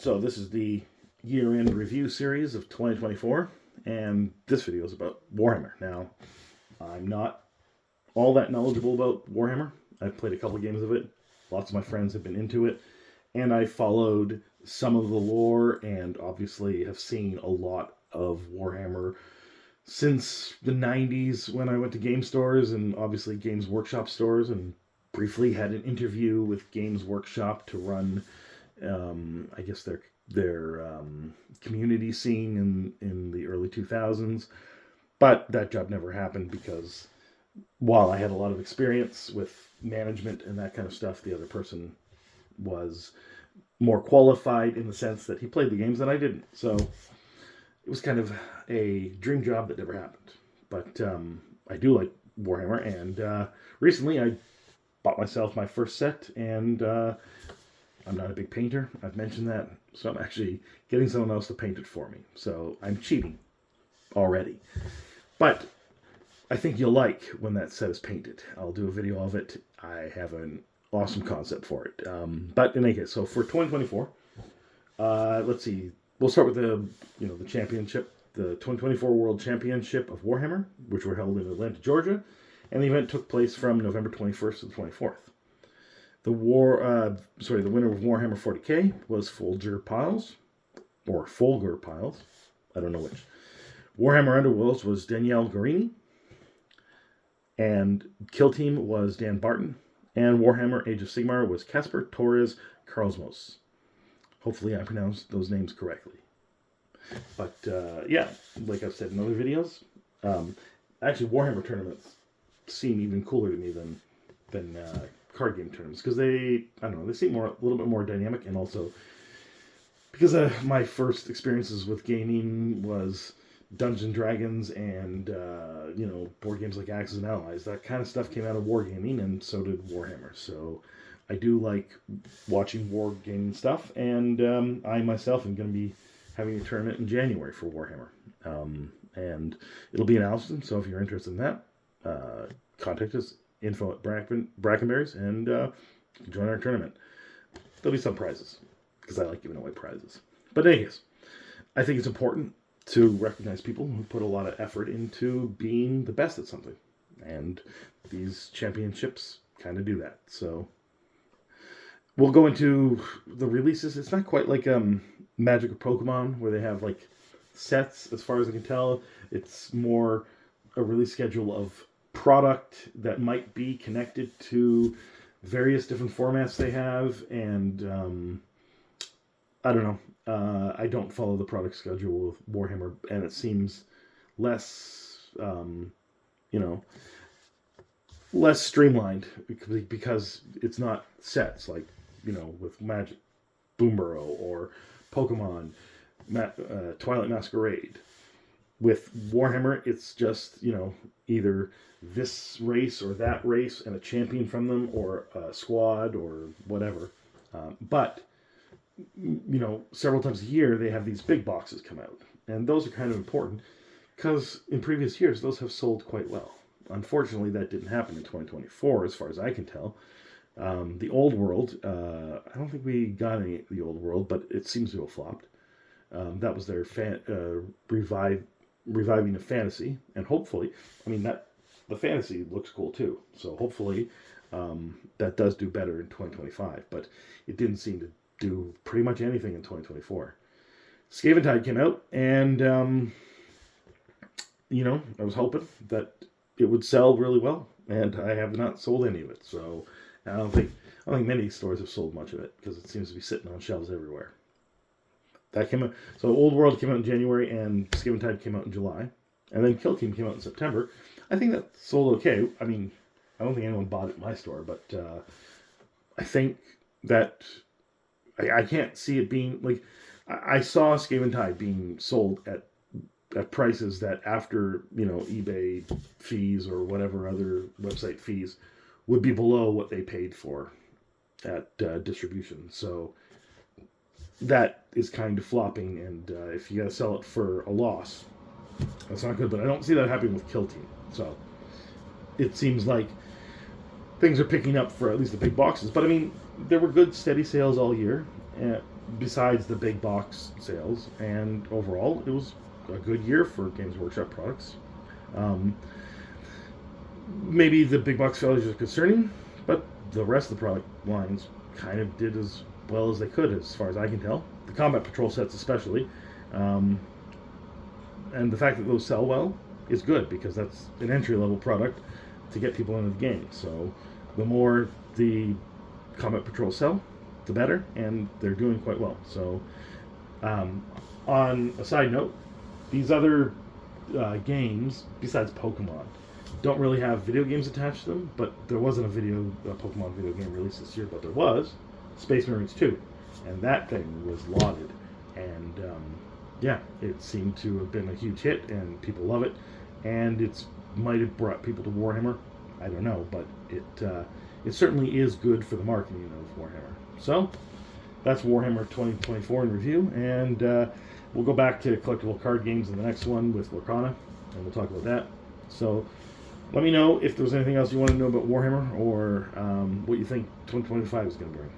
So this is the year-end review series of 2024, and this video is about Warhammer. Now, I'm not all that knowledgeable about Warhammer. I've played a couple games of it. Lots of my friends have been into it, and I followed some of the lore and obviously have seen a lot of Warhammer since the 90s when I went to game stores and obviously Games Workshop stores, and briefly had an interview with Games Workshop to run I guess their community scene in the early 2000s. But that job never happened because while I had a lot of experience with management and that kind of stuff, the other person was more qualified in the sense that he played the games that I didn't. So it was kind of a dream job that never happened. But I do like Warhammer, and recently I bought myself my first set, and I'm not a big painter. I've mentioned that. So I'm actually getting someone else to paint it for me. So I'm cheating already. But I think you'll like when that set is painted. I'll do a video of it. I have an awesome concept for it. But in any case, so for 2024, let's see. We'll start with the championship, the 2024 World Championship of Warhammer, which were held in Atlanta, Georgia. And the event took place from November 21st to the 24th. The winner of Warhammer 40k was Folger Piles, or Folger Piles, I don't know which. Warhammer Underworlds was Danielle Guarini, and Kill Team was Dan Barton, and Warhammer Age of Sigmar was Casper Torres Carlsmos. Hopefully I pronounced those names correctly. But yeah, like I've said in other videos, actually Warhammer tournaments seem even cooler to me than card game tournaments, because they seem a little bit more dynamic, and also because my first experiences with gaming was Dungeons and Dragons and board games like Axis and Allies. That kind of stuff came out of wargaming, and so did Warhammer. So I do like watching wargaming stuff, and I myself am going to be having a tournament in January for Warhammer, and it'll be in Alston. So if you're interested in that, contact us. Info at Brackenberries, and join our tournament. There'll be some prizes, because I like giving away prizes. But anyways, I think it's important to recognize people who put a lot of effort into being the best at something. And these championships kind of do that. So we'll go into the releases. It's not quite like Magic or Pokemon, where they have like sets, as far as I can tell. It's more a release schedule of product that might be connected to various different formats they have, and I don't know. I don't follow the product schedule with Warhammer, and it seems less, less streamlined because it's not sets like with Magic, Boomburrow, or Pokemon, Twilight Masquerade. With Warhammer, it's just either this race or that race and a champion from them, or a squad, or whatever. But several times a year they have these big boxes come out, and those are kind of important because in previous years those have sold quite well. Unfortunately, that didn't happen in 2024, as far as I can tell. The Old World, I don't think we got any of the Old World, but it seems to have flopped. That was their reviving of fantasy, and hopefully, the fantasy looks cool too, so hopefully that does do better in 2025, but it didn't seem to do pretty much anything in 2024. Scaventide came out, and I was hoping that it would sell really well, and I have not sold any of it, so I don't think many stores have sold much of it, because it seems to be sitting on shelves everywhere. That came out. So Old World came out in January, and Scaventide came out in July, and then Kill Team came out in September. I think that sold okay. I don't think anyone bought it in my store, but I think that I can't see it being like I saw Scaventide being sold at prices that after eBay fees or whatever other website fees would be below what they paid for at distribution. So that is kind of flopping, and if you gotta sell it for a loss, that's not good. But I don't see that happening with Kill Team. So it seems like things are picking up for at least the big boxes. But there were good steady sales all year, besides the big box sales, and overall it was a good year for Games Workshop products. Maybe the big box failures are concerning, but the rest of the product lines kind of did as well as they could, as far as I can tell. The Combat Patrol sets especially. And the fact that those sell well is good, because that's an entry-level product to get people into the game. So the more the Combat Patrol sell, the better, and they're doing quite well. So on a side note, these other games, besides Pokemon, don't really have video games attached to them, but there wasn't a Pokemon video game released this year, but there was Space Marines 2, and that thing was lauded, and yeah, it seemed to have been a huge hit, and people love it, and it might have brought people to Warhammer. I don't know, but it certainly is good for the marketing of Warhammer. So that's Warhammer 2024 in review, and we'll go back to collectible card games in the next one with Lorcana, and we'll talk about that. So let me know if there's anything else you want to know about Warhammer, or what you think 2025 is going to bring.